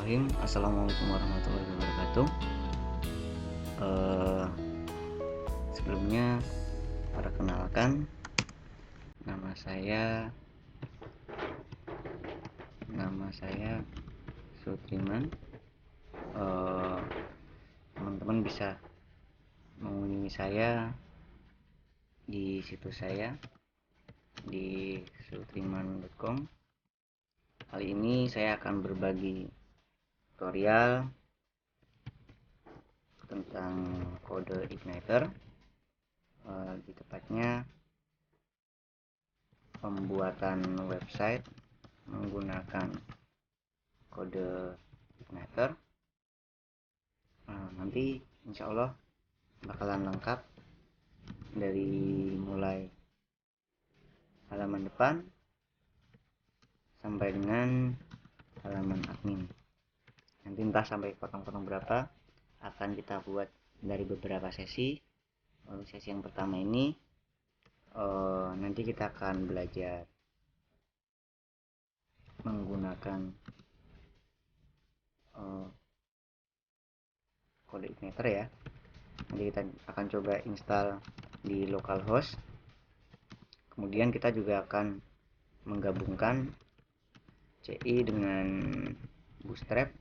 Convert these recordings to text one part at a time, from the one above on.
Bismillahirrahmanirrahim. Assalamualaikum warahmatullahi wabarakatuh. Sebelumnya perkenalkan, nama saya Sutriman. Teman-teman bisa mengunjungi saya di situs saya di sutriman.com. Kali ini saya akan berbagi tutorial tentang kode igniter, lebih tepatnya pembuatan website menggunakan kode igniter. Nanti insya Allah bakalan lengkap dari mulai halaman depan sampai dengan halaman admin. Nanti entah sampai potong-potong berapa akan kita buat dari beberapa sesi. Untuk sesi yang pertama ini nanti kita akan belajar menggunakan kode igniter ya. Nanti kita akan coba install di localhost. Kemudian kita juga akan menggabungkan CI dengan Bootstrap.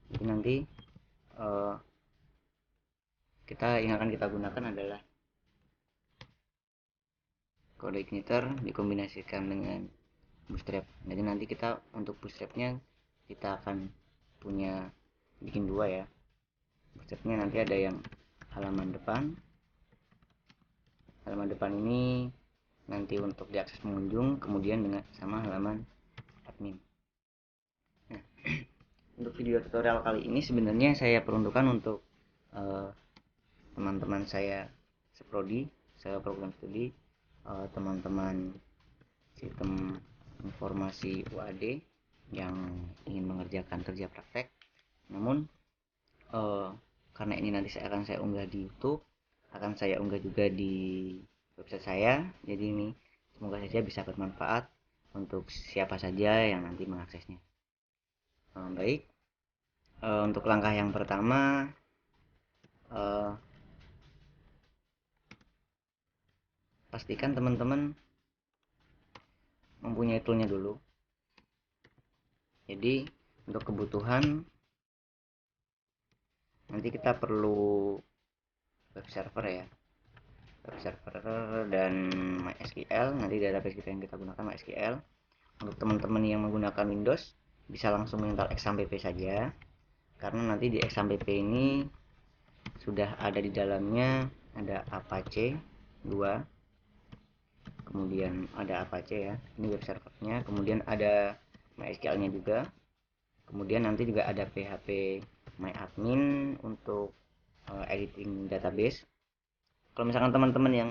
Jadi nanti yang akan kita gunakan adalah kode igniter dikombinasikan dengan Bootstrap. Jadi nanti kita untuk Bootstrapnya kita akan bikin dua ya. Bootstrapnya nanti ada yang halaman depan. Halaman depan ini nanti untuk diakses pengunjung, kemudian dengan sama halaman admin. Nah, untuk video tutorial kali ini sebenarnya saya peruntukkan untuk teman-teman saya seprodi, saya program studi, teman-teman sistem informasi UAD yang ingin mengerjakan kerja praktek. Namun karena ini nanti akan saya unggah di YouTube, akan saya unggah juga di website saya. Jadi ini semoga saja bisa bermanfaat untuk siapa saja yang nanti mengaksesnya. Baik, untuk langkah yang pertama pastikan teman-teman mempunyai toolnya dulu. Jadi untuk kebutuhan nanti kita perlu web server ya, web server dan MySQL. Nanti database kita yang kita gunakan MySQL. Untuk teman-teman yang menggunakan Windows bisa langsung menginstal XAMPP saja, karena nanti di XAMPP ini sudah ada di dalamnya ada Apache 2, kemudian ada Apache ya, ini web servernya, kemudian ada MySQL nya juga, kemudian nanti juga ada PHP MyAdmin untuk editing database. Kalau misalkan teman-teman yang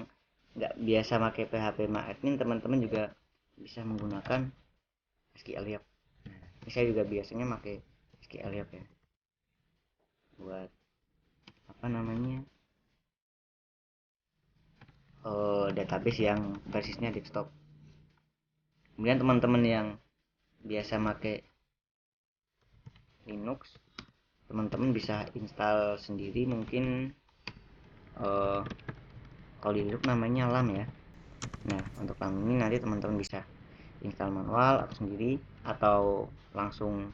nggak biasa pakai PHP MyAdmin, teman-teman juga bisa menggunakan SQLiap. Ini saya juga biasanya pakai SQLiap ya, buat database yang basisnya desktop. Kemudian teman-teman yang biasa pakai Linux, teman-teman bisa install sendiri. Mungkin kalau di Linux namanya LAM ya. Nah, untuk LAM ini nanti teman-teman bisa install manual atau sendiri, atau langsung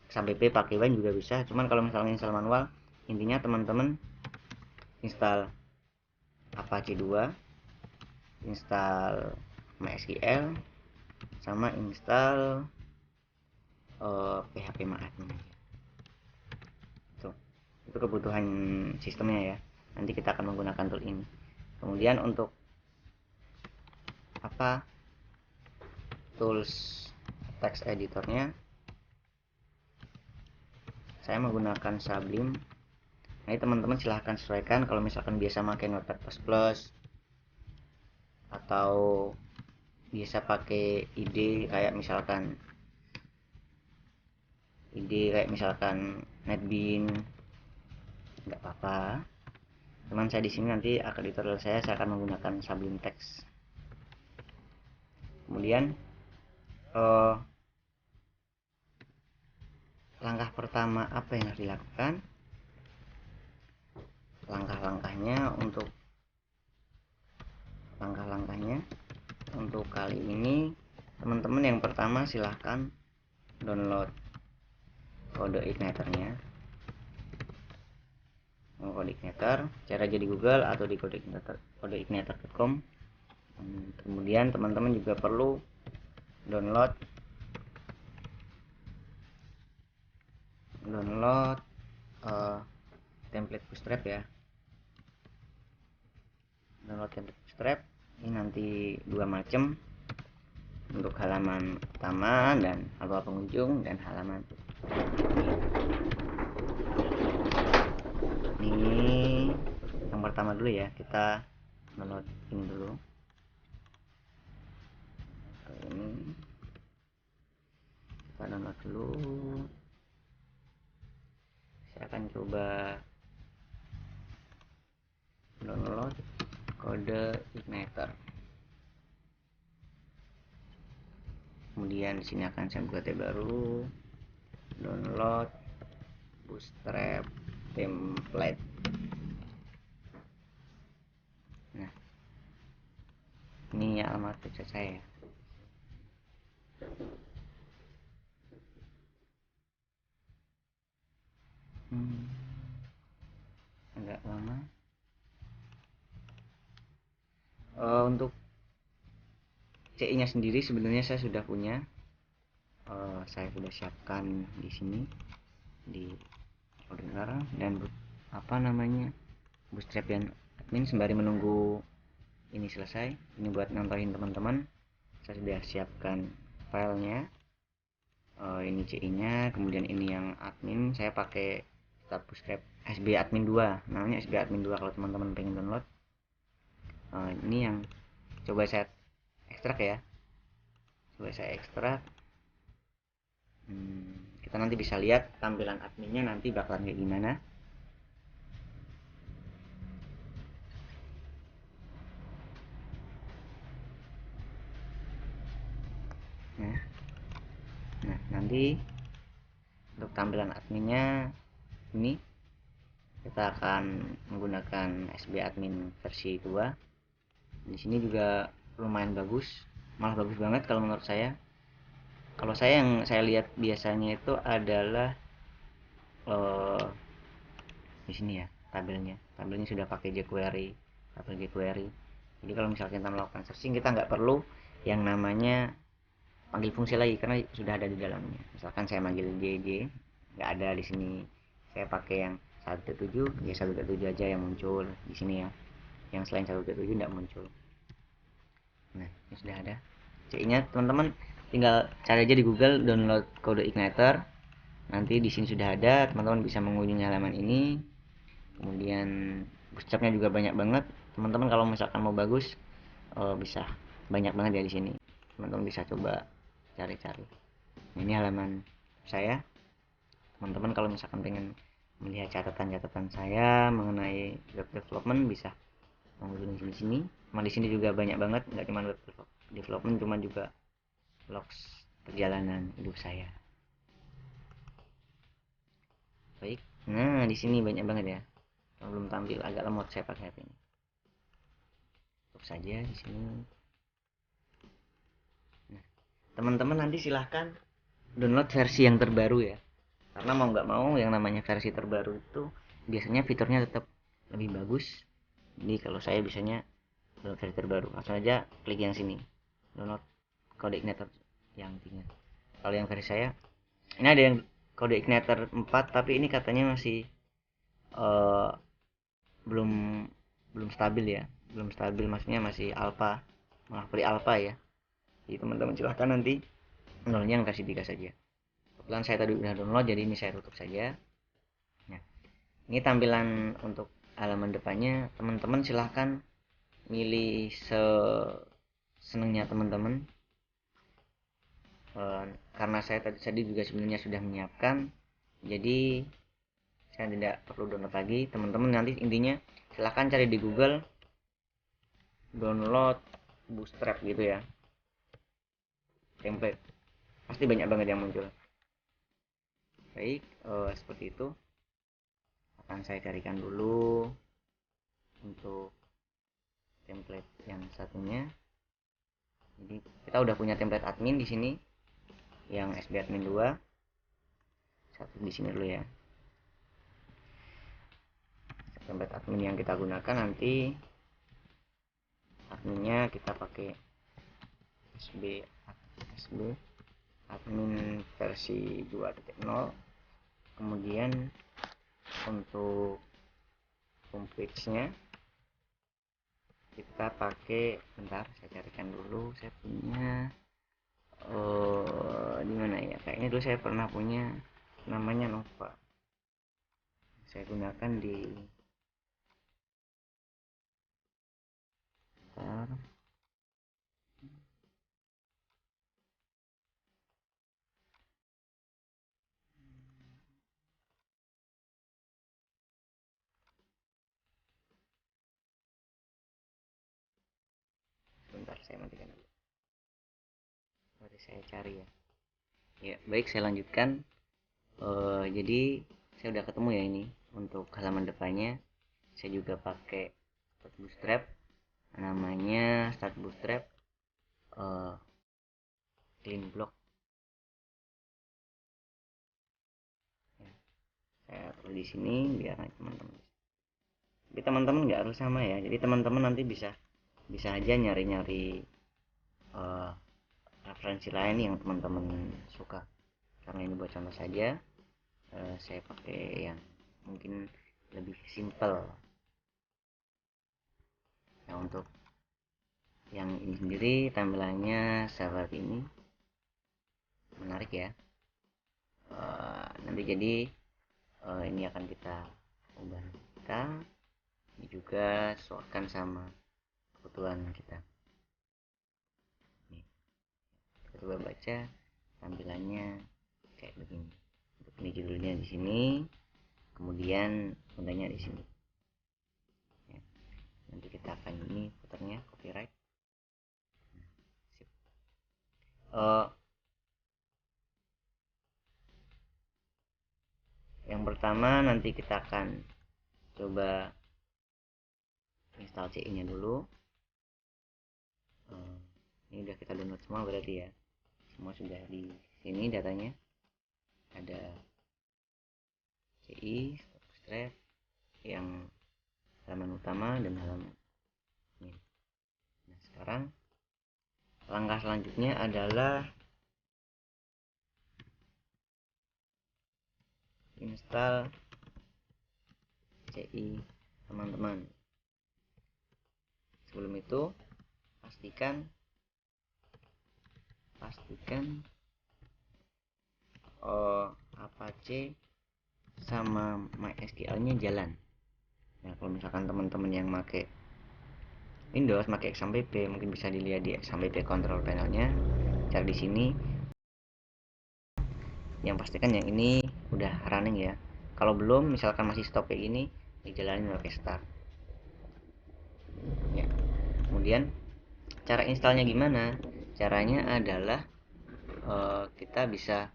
XAMPP pakai Wine juga bisa. Cuman kalau misalnya install manual, intinya teman-teman install Apache 2, install MySQL, sama install PHP MyAdmin. Itu kebutuhan sistemnya ya. Nanti kita akan menggunakan tool ini. Kemudian untuk tools text editornya, saya menggunakan Sublime. Nah, teman-teman silahkan sesuaikan. Kalau misalkan biasa pakai Notepad++ atau biasa pakai ide kayak misalkan NetBeans, nggak apa-apa. Cuman saya di sini nanti akan tutorial saya akan menggunakan Sublime Text. Kemudian langkah pertama apa yang harus dilakukan? Langkah-langkahnya untuk kali ini, teman-teman yang pertama silahkan download kode igniternya. Kode igniter cara jadi Google atau di kodeigniter.com. Kemudian teman-teman juga perlu download template bootstrap ya. Download template bootstrap ini nanti dua macam, untuk halaman utama dan halaman pengunjung dan halaman ini. Yang pertama dulu ya, kita download ini dulu. Ini kita download dulu. Saya akan coba download kode igniter. Kemudian di sini akan saya buka tab baru, download bootstrap template. Nah, ini alamat website saya. Agak lama. Untuk CI nya sendiri sebenarnya saya sudah punya. Saya sudah siapkan di sini di order dan apa namanya bootstrap dan admin sembari menunggu ini selesai. Ini buat nambahin teman-teman, saya sudah siapkan filenya. Ini CI nya, kemudian ini yang admin, saya pakai start bootstrap SB admin 2, namanya SB admin 2 kalau teman-teman pengen download. Ini yang coba saya ekstrak ya, kita nanti bisa lihat tampilan adminnya nanti bakalan kayak gimana. Nah, nanti untuk tampilan adminnya ini kita akan menggunakan SB admin versi 2. Di sini juga lumayan bagus, malah bagus banget kalau menurut saya. Kalau saya yang saya lihat biasanya itu adalah di sini ya, tabelnya sudah pakai jQuery, tabel jQuery. Jadi kalau misalnya kita melakukan searching, kita nggak perlu yang namanya panggil fungsi lagi karena sudah ada di dalamnya. Misalkan saya manggil JJ, nggak ada di sini. Saya pakai yang 1.7, ya 1.7 aja yang muncul di sini ya. Yang selain 1.7 nggak muncul. Nah, ini sudah ada. CI-nya teman-teman tinggal cari aja di Google, download kode igniter. Nanti di sini sudah ada, teman-teman bisa mengunjungi halaman ini. Kemudian bootstrapnya juga banyak banget. Teman-teman kalau misalkan mau bagus, bisa banyak banget ya di sini. Teman-teman bisa coba cari-cari. Ini halaman saya. Teman-teman kalau misalkan pengen melihat catatan-catatan saya mengenai web development bisa mengunjungi di sini. Di sini juga banyak banget, nggak cuma web development, cuma juga vlogs perjalanan hidup saya. Baik, nah di sini banyak banget ya. Belum tampil, agak lemot saya pakai HP ini. Tutup saja di sini. Nah, teman-teman nanti silahkan download versi yang terbaru ya. Karena mau nggak mau yang namanya versi terbaru itu biasanya fiturnya tetap lebih bagus. Jadi kalau saya biasanya download versi terbaru, langsung aja klik yang sini, download kode igniter yang 3. Kalau yang versi saya ini ada yang kode igniter 4, tapi ini katanya masih uh, belum stabil ya, maksudnya masih alpha, malah pre alpha ya. Jadi teman-teman silahkan nanti downloadnya yang versi 3 saja. Kebetulan saya tadi udah download, jadi ini saya tutup saja. Nah, ini tampilan untuk halaman depannya. Teman-teman silahkan milih senengnya teman-teman. Karena saya tadi juga sebenarnya sudah menyiapkan, jadi saya tidak perlu download lagi. Teman-teman nanti intinya silahkan cari di Google, download bootstrap gitu ya, template, pasti banyak banget yang muncul. Baik, seperti itu akan saya carikan dulu untuk template yang satunya. Jadi kita udah punya template admin di sini yang SB admin 2. Satu di sini dulu ya. Template admin yang kita gunakan nanti adminnya kita pakai SB admin versi 2.0. Kemudian untuk homepage-nya kita pakai, bentar saya carikan dulu, saya punya di mana ya, kayaknya dulu saya pernah punya namanya Nova, saya gunakan di bentar, bentar saya matikan dulu, mari saya cari ya. Ya baik, saya lanjutkan. Jadi saya udah ketemu ya ini untuk halaman depannya. Saya juga pakai start bootstrap, namanya start bootstrap clean block ya. Saya taruh di sini biar teman-teman, tapi teman-teman nggak harus sama ya, jadi teman-teman nanti bisa bisa aja nyari-nyari uh, referensi lain yang teman-teman suka. Karena ini buat contoh saja, saya pakai yang mungkin lebih simple. Nah untuk yang ini sendiri tampilannya seperti ini, menarik ya. Nanti jadi ini akan kita ubah, kita ini juga sesuaikan sama kebutuhan kita. Nih, kita coba baca tampilannya kayak begini. Untuk ini judulnya di sini, kemudian kontenya di sini. Ya, nanti kita akan ini footernya copyright. Sip. Yang pertama nanti kita akan coba install CI nya dulu. Ini udah kita download semua berarti ya, semua sudah di sini datanya, ada CI, Bootstrap yang halaman utama dan halaman ini. Nah sekarang langkah selanjutnya adalah install CI teman-teman. Sebelum itu pastikan Apache sama MySQL nya jalan. Nah kalau misalkan teman-teman yang make Windows pakai XAMPP, mungkin bisa dilihat di XAMPP control panelnya, cari di sini. Yang pastikan yang ini udah running ya. Kalau belum, misalkan masih stop kayak gini, dijalanin pakai start. Ya. Kemudian cara installnya gimana? Caranya adalah kita bisa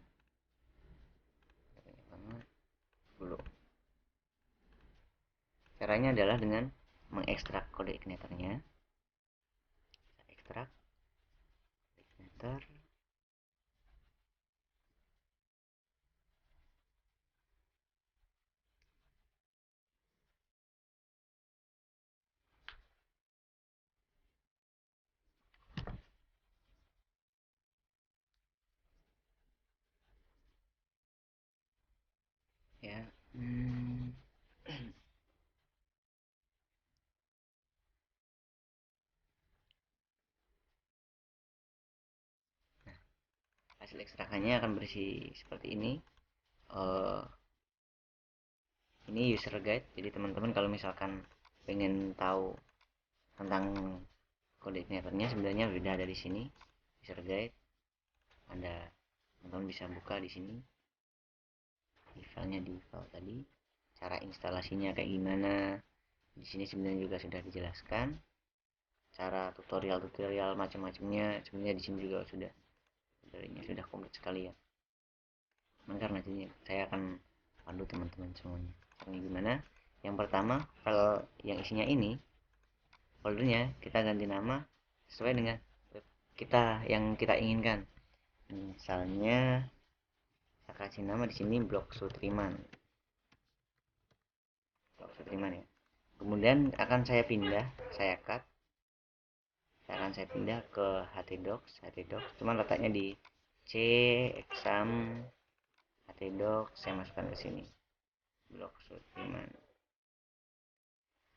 dulu. Caranya adalah dengan mengekstrak kode ignitornya. Ekstrak ignitor. Ya. Hasil ekstrakannya akan bersih seperti ini. Uh, ini user guide, jadi teman-teman kalau misalkan pengen tahu tentang kode ignitornya sebenarnya sudah ada di sini, user guide. Ada, teman-teman bisa buka di sini. Di filenya di file tadi. Cara instalasinya kayak gimana? Di sini sebenarnya juga sudah dijelaskan. Cara tutorial macam-macamnya sebenarnya di sini juga sudah, tutorialnya sudah komplit sekali ya. karena saya akan pandu teman-teman semuanya. Ini gimana? Yang pertama, file yang isinya ini, foldernya kita ganti nama sesuai dengan kita yang kita inginkan. Misalnya saya kasih nama di sini blog Sutriman ya. Kemudian akan saya pindah, saya cut, saya pindah ke htdocs, cuman letaknya di c exam htdocs, saya masukkan ke sini blog Sutriman.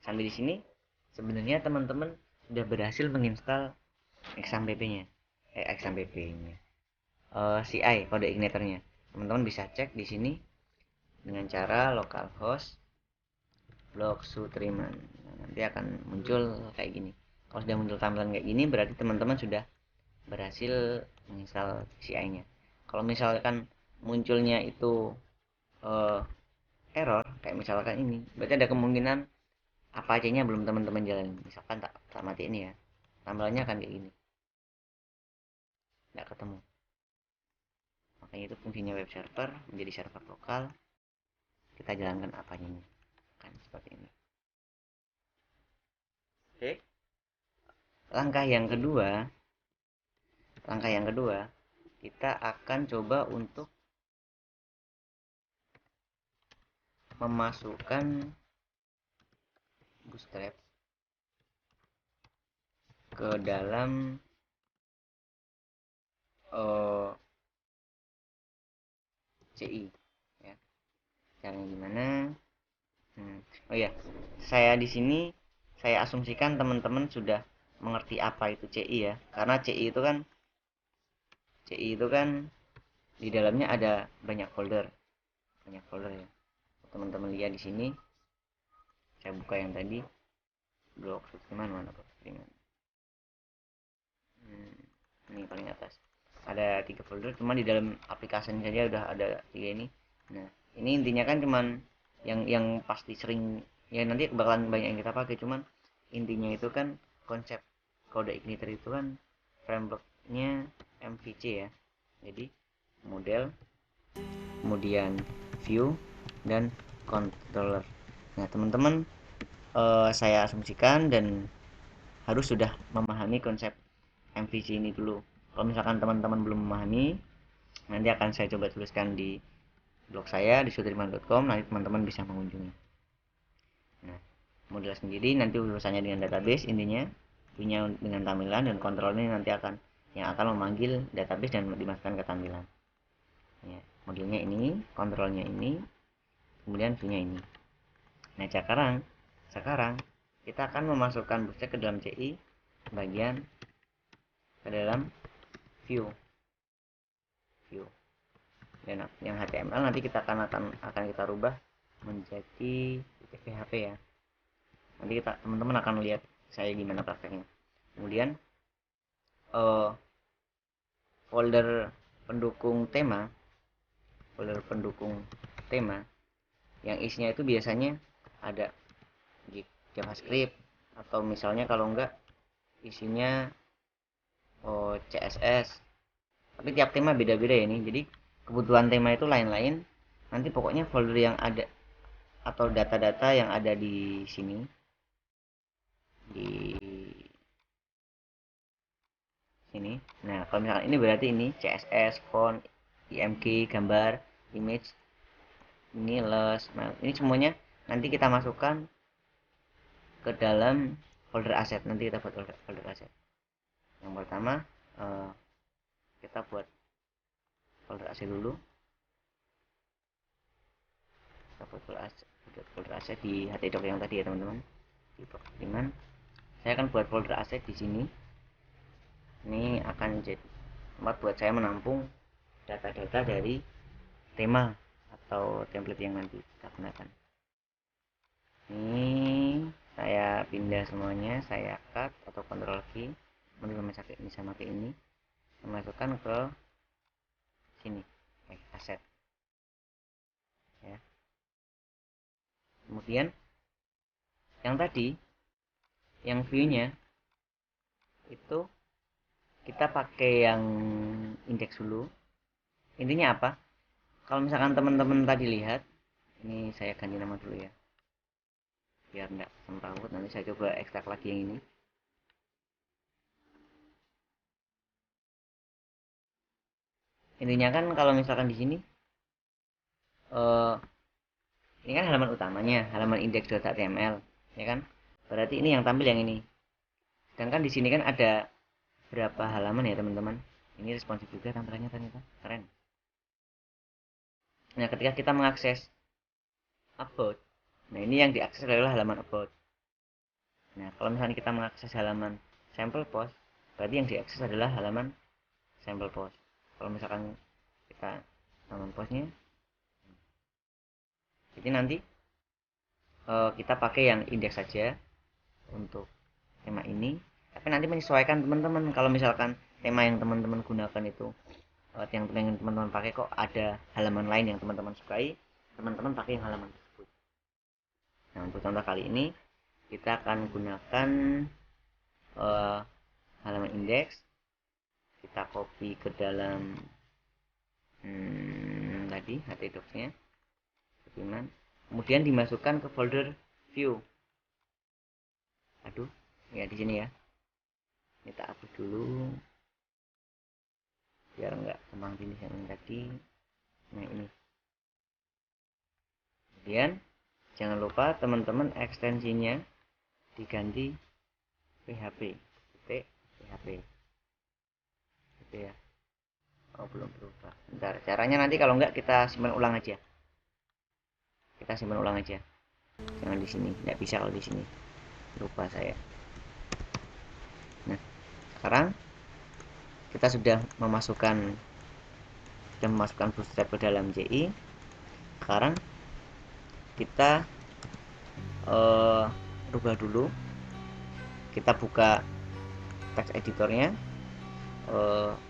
Sampai di sini sebenarnya teman-teman sudah berhasil menginstal XAMPP-nya, XAMPP-nya, CI kode igniternya. Teman-teman bisa cek di sini dengan cara localhost blog Sutriman. Nah, nanti akan muncul kayak gini. Kalau sudah muncul tampilan kayak gini, berarti teman-teman sudah berhasil menginstal CI-nya. Kalau misalkan munculnya itu error kayak misalkan ini, berarti ada kemungkinan apa aja nya belum teman-teman jalan. Misalkan tak mati ini ya, tampilannya akan kayak gini, nggak ketemu. Makanya itu fungsinya web server menjadi server lokal, kita jalankan apanya kan seperti ini. Oke, langkah yang kedua kita akan coba untuk memasukkan bootstrap ke dalam CI ya. Caranya gimana? Oh ya, saya di sini saya asumsikan teman-teman sudah mengerti apa itu CI ya, karena CI itu kan di dalamnya ada banyak folder ya. Teman-teman lihat di sini, saya buka yang tadi blog Sutriman, mana blog Sutriman, ini paling atas ada 3 folder, cuma di dalam aplikasinya saja udah ada 3 ini. Nah, ini intinya kan cuman yang pasti sering ya, nanti bakalan banyak yang kita pakai, cuman intinya itu kan konsep kode igniter itu kan frameworknya MVC ya. Jadi model, kemudian view, dan controller. Nah teman-teman, saya asumsikan dan harus sudah memahami konsep MVC ini dulu. Kalau misalkan teman-teman belum memahami, nanti akan saya coba tuliskan di blog saya di sutriman.com, nanti teman-teman bisa mengunjungi. Nah, model sendiri nanti urusannya dengan database, intinya punya dengan tampilan, dan kontrolnya nanti yang akan memanggil database dan dimasukkan ke tampilan. Ya, modelnya ini, kontrolnya ini, kemudian view-nya ini. Nah, sekarang kita akan memasukkan bootstrap ke dalam CI bagian ke dalam view dan yang HTML nanti kita akan kita rubah menjadi PHP ya. Nanti teman-teman akan lihat saya gimana prakteknya. Kemudian folder pendukung tema yang isinya itu biasanya ada JavaScript, atau misalnya kalau enggak isinya CSS. Tapi tiap tema beda-beda ya ini. Jadi kebutuhan tema itu lain-lain. Nanti pokoknya folder yang ada atau data-data yang ada di sini, di sini. Nah, kalau misalkan ini berarti ini CSS, font, IMG, gambar, image, ini les. Nah, ini semuanya nanti kita masukkan ke dalam folder aset. Nanti kita buat folder aset. Yang pertama kita buat folder aset dulu. Kita buat folder aset di htdoc yang tadi ya teman-teman, di Sutriman. Saya akan buat folder aset di sini. Ini akan jadi tempat buat saya menampung data-data dari tema atau template yang nanti kita gunakan. Ini saya pindah semuanya, saya cut atau Ctrl V, bisa pakai ini, memasukkan ke sini aset ya. Kemudian yang tadi yang view-nya itu kita pakai yang index dulu. Intinya apa? Kalau misalkan teman-teman tadi lihat, ini saya ganti nama dulu ya, biar enggak semrawut. Nanti saya coba ekstrak lagi yang ini. Intinya kan kalau misalkan di sini ini kan halaman utamanya, halaman index.html, ya kan? Berarti ini yang tampil yang ini. Sedangkan di sini kan ada berapa halaman ya teman-teman? Ini responsif juga tampilannya ternyata, keren. Nah, ketika kita mengakses about, nah ini yang diakses adalah halaman about. Nah, kalau misalnya kita mengakses halaman sampel post, berarti yang diakses adalah halaman sampel post. Kalau misalkan kita halaman postnya, jadi nanti kita pakai yang indeks saja untuk tema ini, tapi nanti menyesuaikan teman-teman. Kalau misalkan tema yang teman-teman gunakan itu yang teman-teman pakai kok ada halaman lain yang teman-teman sukai, teman-teman pakai yang halaman tersebut. Nah, untuk contoh kali ini kita akan gunakan halaman indeks, kita copy ke dalam tadi htdocs-nya, kemudian dimasukkan ke folder view. Aduh, ya di sini ya. Kita hapus dulu biar enggak kembang pilih yang tadi. Nah, ini. Kemudian jangan lupa teman-teman ekstensinya diganti php, php gitu ya. Oh, belum berubah. Bentar, caranya nanti kalau enggak kita simpan ulang aja. Kita simpan ulang aja. Jangan di sini, enggak bisa kalau di sini. Lupa saya. Nah, sekarang kita sudah memasukkan bootstrap ke dalam JI. Sekarang kita rubah dulu, kita buka text editornya.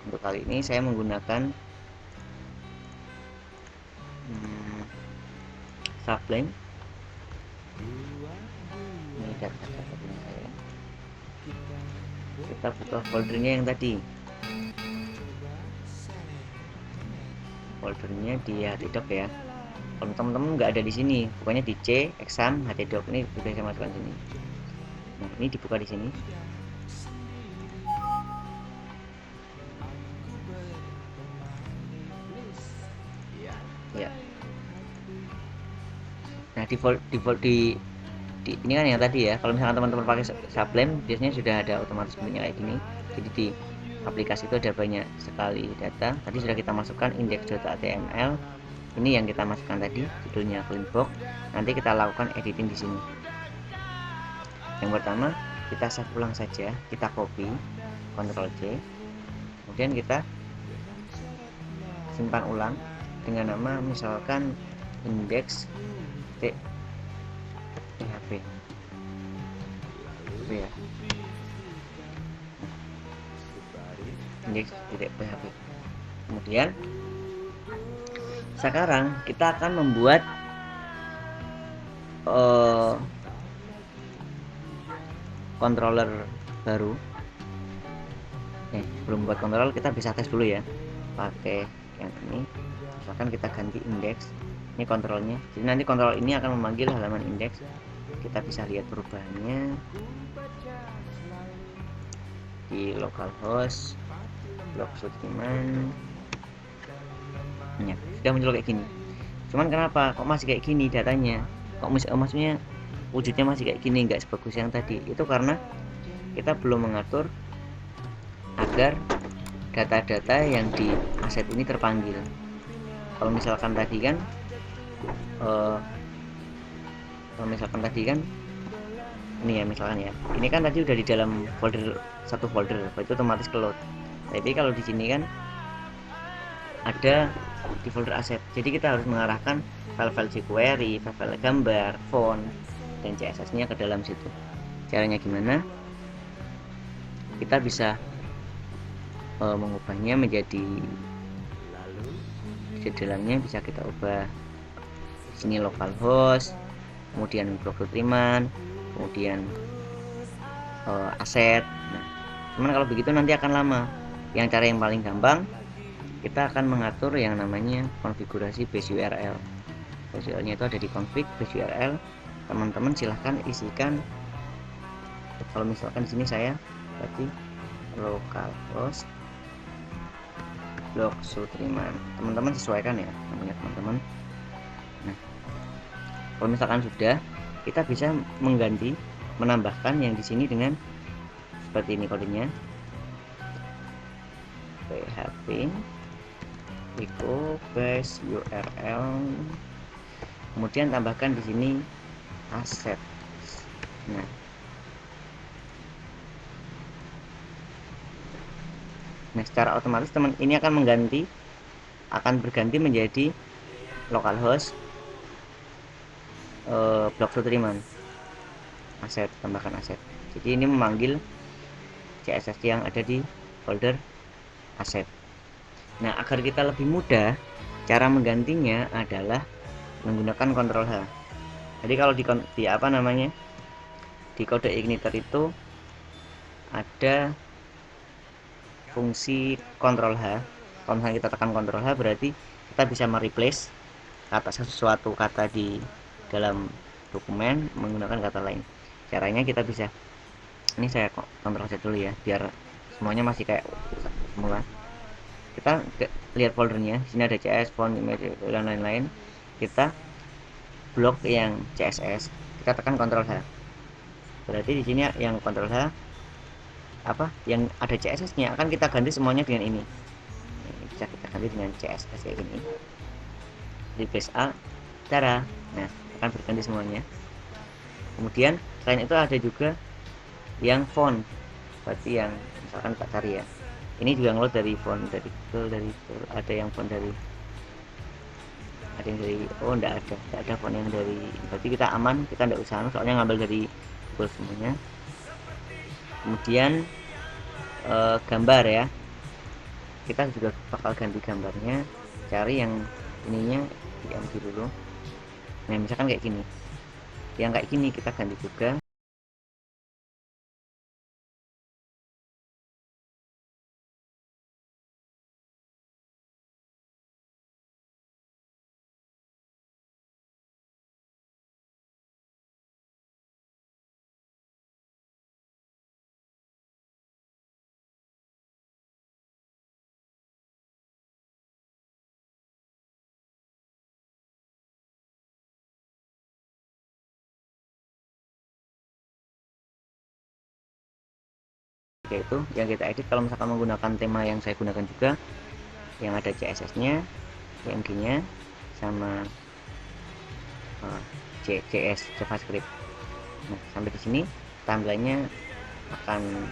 Untuk kali ini saya menggunakan Sublime. Ini data saya. Kita buka foldernya yang tadi, foldernya di htdoc ya. Kalau teman-teman nggak ada di sini, pokoknya di C exam htdoc ini sudah saya masukkan sini. Nah, ini dibuka di sini. Ya. Nah, default di ini kan yang tadi ya. Kalau misalkan teman-teman pakai Sublime, biasanya sudah ada otomatis bentuknya kayak gini. Jadi di aplikasi itu ada banyak sekali data. Tadi sudah kita masukkan index.html. Ini yang kita masukkan tadi, judulnya clean box. Nanti kita lakukan editing di sini. Yang pertama, kita save ulang saja, kita copy, Ctrl C. Kemudian kita simpan ulang dengan nama misalkan index.php. Itu ya. Index.php. Kemudian sekarang kita akan membuat controller baru. Belum buat controller, kita bisa tes dulu ya pakai yang ini. Misalkan kita ganti index, ini kontrolnya. Jadi nanti kontrol ini akan memanggil halaman indeks. Kita bisa lihat perubahannya di localhost blog Sudirman. Ya, sudah muncul kayak gini. Cuman kenapa kok masih kayak gini datanya? Kok maksudnya wujudnya masih kayak gini, nggak sebagus yang tadi? Itu karena kita belum mengatur agar data-data yang di aset ini terpanggil. Kalau misalkan tadi kan ini ya, misalkan ya, ini kan tadi udah di dalam folder, satu folder, itu otomatis ke load. Tapi kalau di sini kan ada di folder aset, jadi kita harus mengarahkan file-file jQuery, file-file gambar, font, dan CSS nya ke dalam situ. Caranya gimana? Kita bisa mengubahnya menjadi, di dalamnya bisa kita ubah di sini localhost, kemudian blog Sudirman, kemudian aset. Nah, cuman kalau begitu nanti akan lama. Yang cara yang paling gampang, kita akan mengatur yang namanya konfigurasi base URL. Base URL nya itu ada di config base URL. Teman-teman silahkan isikan. Kalau misalkan di sini saya berarti localhost blok Sutriman, teman-teman sesuaikan ya namanya teman-teman. Nah, kalau misalkan sudah, kita bisa mengganti, menambahkan yang di sini dengan seperti ini kodenya, php echo base URL, kemudian tambahkan di sini aset. Nah, secara otomatis teman ini akan berganti menjadi localhost blok Sutriman aset, tambahkan aset. Jadi ini memanggil CSS yang ada di folder aset. Nah, agar kita lebih mudah, cara menggantinya adalah menggunakan Ctrl H. Jadi kalau di apa namanya, di kode igniter itu ada fungsi Ctrl H. Kalau misalnya kita tekan Ctrl H, berarti kita bisa mereplace sesuatu kata di dalam dokumen menggunakan kata lain. Caranya kita bisa, ini saya Ctrl Z dulu ya, biar semuanya masih kayak semula. Kita lihat foldernya, di sini ada CS, font, image, dan lain-lain. Kita blok yang CSS, kita tekan Ctrl H. Berarti di sini yang Ctrl H apa yang ada CSS-nya akan kita ganti semuanya dengan ini. Bisa kita ganti dengan CSS kayak gini. Replace A, cara. Nah, akan berganti semuanya. Kemudian selain itu ada juga yang font, berarti yang misalkan tak cari ya, ini juga ngeload dari font dari Google, ada yang font dari, ada yang dari, oh enggak ada font yang dari, berarti kita aman, kita enggak usah soalnya ngambil dari Google semuanya. Kemudian gambar ya, kita juga bakal ganti gambarnya, cari yang ininya diambil dulu. Nah, misalkan kayak gini, yang kayak gini kita ganti juga. Yaitu yang kita edit kalau misalkan menggunakan tema yang saya gunakan juga, yang ada CSS nya, PNG nya, sama JS JavaScript. Nah, sampai di sini tampilannya akan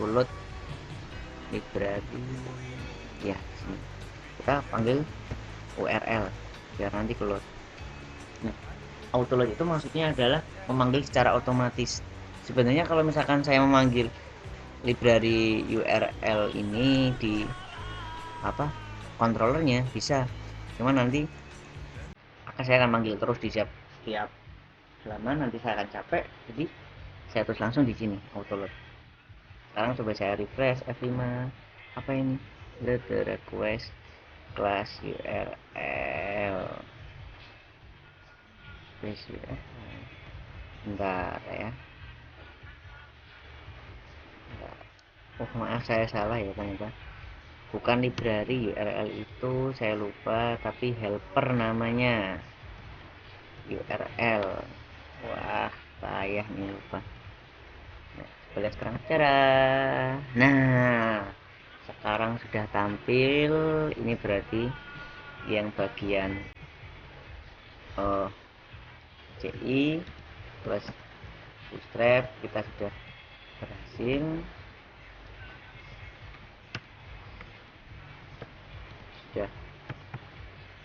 upload library ya. Sini kita panggil URL biar nanti keluar. Nah, autoload itu maksudnya adalah memanggil secara otomatis. Sebenarnya kalau misalkan saya memanggil library URL ini di apa controllernya bisa, cuman nanti saya akan manggil terus di setiap halaman, nanti saya akan capek, jadi saya terus langsung di sini autoload. Sekarang coba saya refresh F5, apa ini, the request class URL base URL. Bentar ya, bentar. Oh maaf, saya salah ya ternyata, bukan library URL itu, saya lupa, tapi helper namanya URL. Wah, payah nih lupa. Nah, lihat sekarang cara. Nah, sekarang sudah tampil. Ini berarti yang bagian CI plus bootstrap kita sudah berhasil. sudah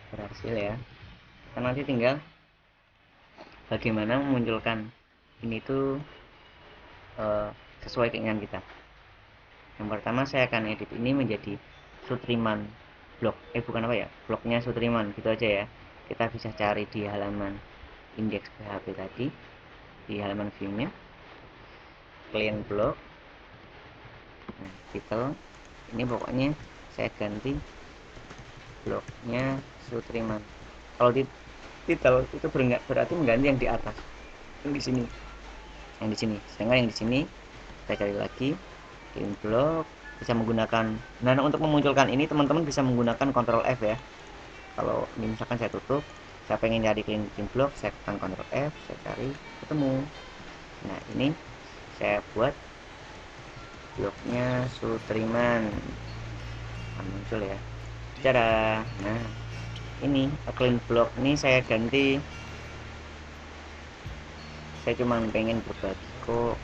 berhasil ya. Kita nanti tinggal bagaimana memunculkan ini tuh sesuai keinginan kita. Yang pertama saya akan edit ini menjadi Sutriman blog, bukan apa ya, blognya Sutriman gitu aja ya. Kita bisa cari di halaman indeks PHP tadi, di halaman view-nya, client blog. Nah, title ini pokoknya saya ganti blognya Sutriman. Kalau di title itu berarti mengganti yang di atas, yang di sini, sedangkan yang di sini kita cari lagi client blog, bisa menggunakan. Nah, untuk memunculkan ini teman-teman bisa menggunakan Ctrl F ya. Kalau ini misalkan saya tutup, saya pengen cari client blog, saya tekan Ctrl F, saya cari, ketemu. Nah, ini saya buat blognya Sutriman, muncul ya. Cara, nah ini client blog ini saya ganti, saya cuma pengen berbagi kok,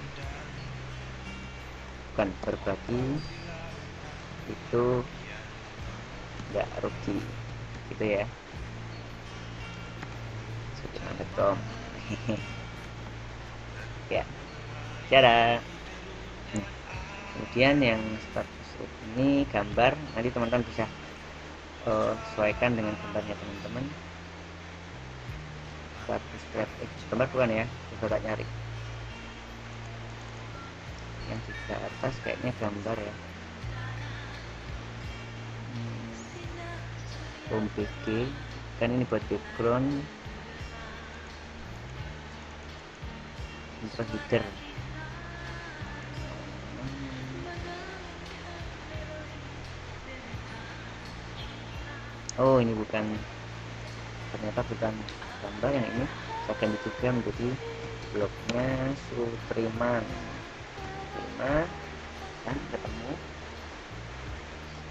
bukan berbagi itu nggak rugi gitu ya. Sutriman.com ya, cara. Kemudian yang status ini gambar, nanti teman-teman bisa sesuaikan dengan gambarnya teman-teman. Status gambar bukan ya, coba nyari yang di atas kayaknya gambar ya. Home PG kan ini buat background, intro header. Oh, ini bukan, ternyata bukan gambar yang ini. Saya ganti juga menjadi blognya Sutriman. Dan ketemu.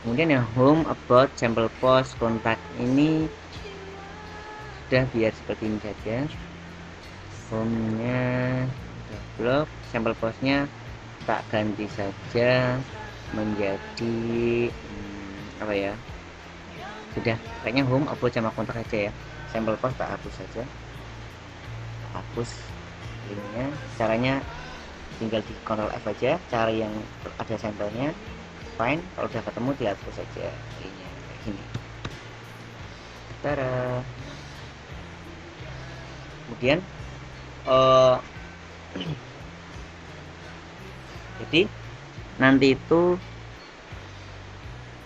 Kemudian yang home, about, sampel post, kontak ini sudah biar seperti ini saja. Home-nya blog, sampel postnya tak ganti saja menjadi apa ya, sudah kayaknya home, about sama kontak aja ya. Sampel post tak hapus saja, hapus linknya. Caranya tinggal di Ctrl F aja, cari yang ada sampelnya, fine. Kalau udah ketemu dihapus saja linknya kayak gini. Tara. Kemudian jadi nanti itu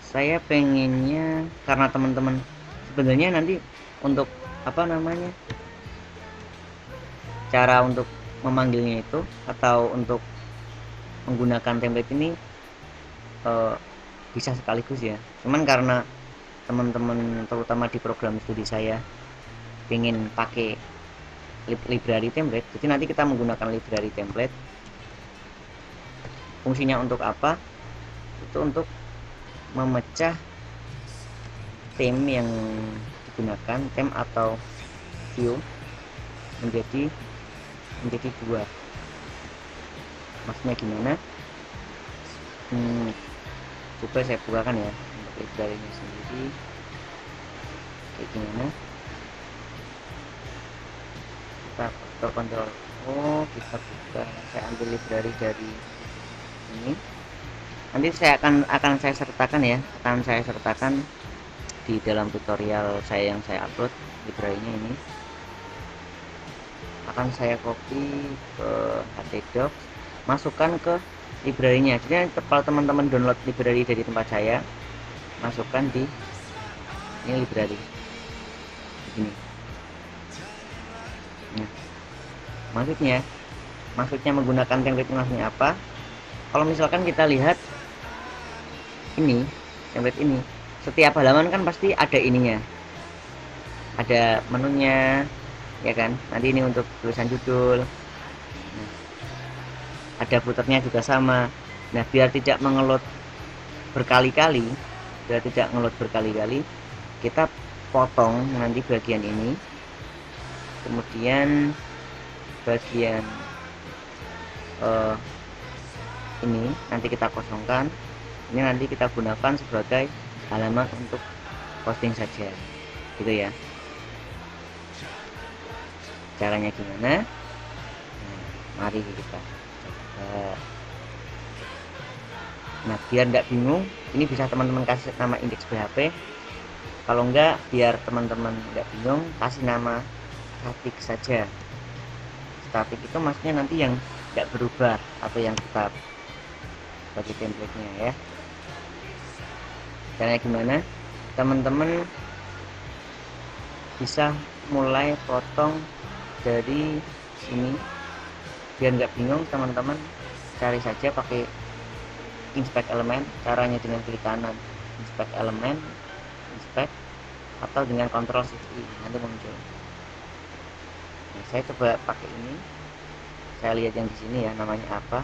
saya pengennya, karena teman-teman sebenarnya nanti untuk apa namanya, cara untuk memanggilnya itu atau untuk menggunakan template ini bisa sekaligus ya. Cuman karena teman-teman terutama di program studi saya pengen pakai library template, jadi nanti kita menggunakan library template. Fungsinya untuk apa? Itu untuk memecah theme yang digunakan, theme atau view menjadi dua. Maksudnya gimana? Coba saya bukakan ya untuk library-nya sendiri kayak gimana. Kita Ctrl kita buka, saya ambil library dari ini. Nanti saya akan saya sertakan ya, di dalam tutorial saya yang saya upload. Library-nya ini akan saya copy ke htdocs, masukkan ke library-nya. Jadi kalau teman-teman download library dari tempat saya, masukkan di ini library begini. Nah, maksudnya menggunakan template maksudnya apa? Kalau misalkan kita lihat ini template ini, setiap halaman kan pasti ada ininya, ada menunya ya kan. Nanti ini untuk tulisan judul, ada footernya juga sama. Nah, biar tidak mengeload berkali-kali, kita potong nanti bagian ini, kemudian bagian ini nanti kita kosongkan. Ini nanti kita gunakan sebagai halaman untuk posting saja, gitu ya. Caranya gimana? Mari kita coba. Nah, biar nggak bingung, ini bisa teman-teman kasih nama indeks PHP. Kalau enggak, biar teman-teman nggak bingung, kasih nama statik saja. Statik itu maksudnya nanti yang nggak berubah atau yang tetap sebagai template-nya ya. Caranya gimana? Teman-teman bisa mulai potong dari sini. Biar nggak bingung, teman-teman cari saja pakai inspect element. Caranya dengan klik kanan inspect element, inspect, atau dengan Ctrl Shift I nanti muncul. Nah, saya coba pakai ini. Saya lihat yang di sini ya, namanya apa?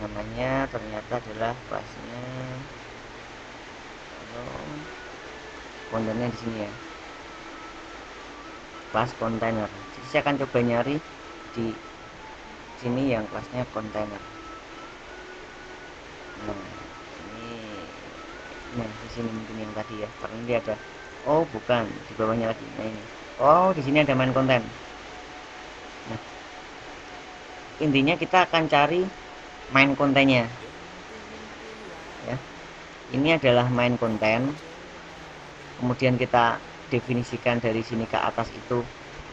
Namanya ternyata adalah kelasnya, kontennya di sini ya, kelas kontainer. Jadi saya akan coba nyari di sini yang kelasnya kontainer. Nah di sini mungkin yang tadi ya, karena ini ada, oh bukan, di bawahnya lagi. Nah ini, oh di sini ada main konten. Nah intinya kita akan cari main kontennya ya. Ini adalah main konten, kemudian kita definisikan dari sini ke atas itu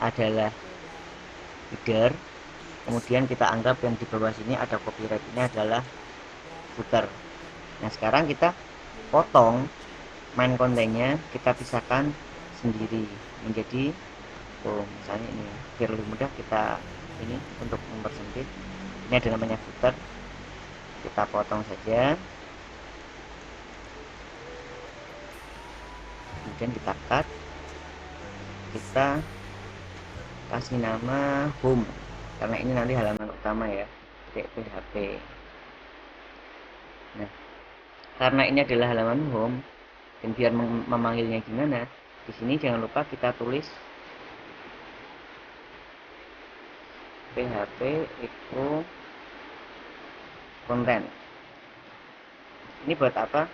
adalah header, kemudian kita anggap yang di bawah sini ada copyright, ini adalah footer. Nah sekarang kita potong main kontennya, kita pisahkan sendiri menjadi, oh misalnya ini biar lebih mudah kita ini untuk mempersempit, ini ada namanya footer, kita potong saja, kemudian kita cut, kita kasih nama home karena ini nanti halaman utama ya, PHP. Nah karena ini adalah halaman home, dan biar memanggilnya gimana, di sini jangan lupa kita tulis PHP echo konten. Ini buat apa?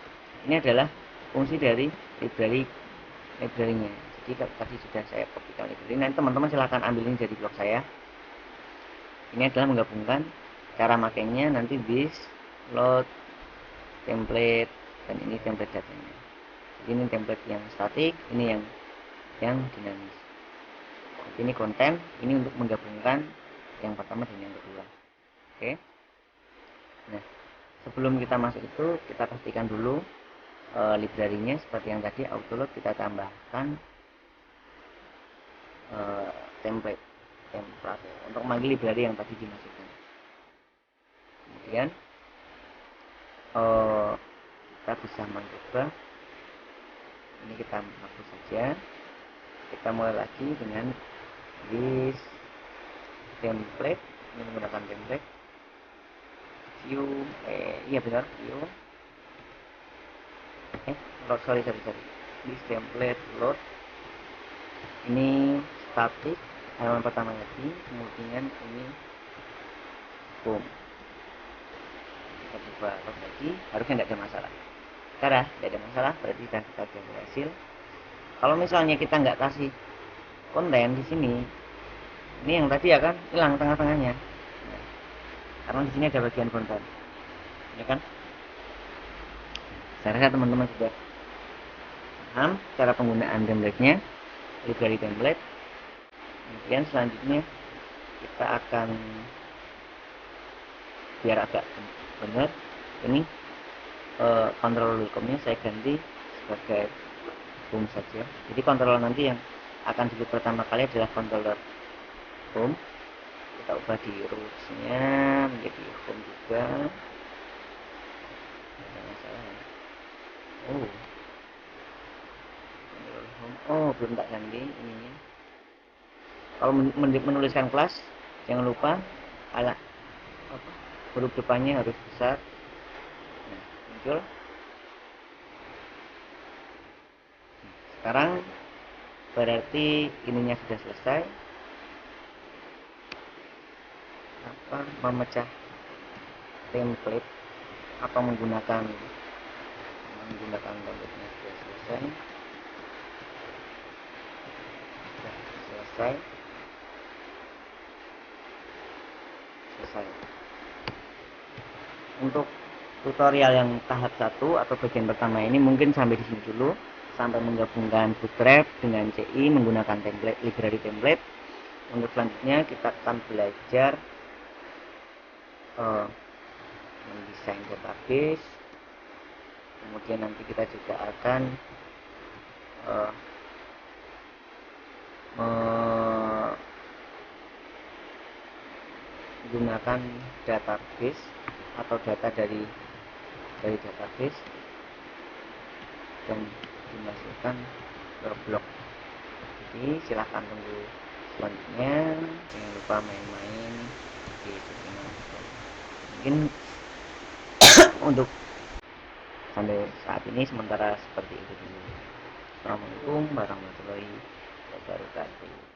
Ini adalah fungsi dari library-nya. Jadi tadi sudah saya kopikan library. Nanti teman-teman silahkan ambil ini dari blog saya. Ini adalah menggabungkan cara makainya, nanti this load template, dan ini template datanya. Jadi ini template yang statik, ini yang dinamis. Jadi ini konten, ini untuk menggabungkan yang pertama dan yang kedua. Oke. Nah, sebelum kita masuk itu, kita pastikan dulu library-nya seperti yang tadi autoload, kita tambahkan template untuk memanggil library yang tadi dimasukkan. Kemudian kita bisa mencoba, ini kita hapus saja, kita mulai lagi dengan this template, ini menggunakan template view, iya benar, view, sorry this template load, ini static halaman pertama lagi, kemudian ini home. Kita coba load lagi, harusnya tidak ada masalah. Karena tidak ada masalah, berarti kita sudah berhasil. Kalau misalnya kita nggak kasih konten di sini, ini yang tadi ya kan hilang tengah-tengahnya. Nah, karena di sini ada bagian konten, ya kan? Saya rasa teman-teman sudah paham cara penggunaan template-nya, library template. Kemudian selanjutnya kita akan, biar agak benar, ini control welcome-nya saya ganti sebagai home saja. Jadi controller nanti yang akan dilihat pertama kali adalah controller home. Kita ubah di roots-nya menjadi home juga. Oh belum tak ganti ininya. Kalau menuliskan kelas jangan lupa huruf depannya harus besar. Nah, muncul. Sekarang berarti ininya sudah selesai. Memecah template atau menggunakan menggunakan template-nya sudah selesai. Selesai. Untuk tutorial yang tahap 1 atau bagian pertama ini mungkin sampai di sini dulu, sampai menggabungkan Bootstrap dengan CI menggunakan template, library template. Untuk selanjutnya kita akan belajar mendesain database, kemudian nanti kita juga akan menggunakan database atau data dari database dan dimasukkan ke blog. Jadi silahkan tunggu selanjutnya, jangan lupa main-main di settingan. Mungkin untuk sampai saat ini sementara seperti itu dulu. Assalamualaikum warahmatullahi wabarakatuh.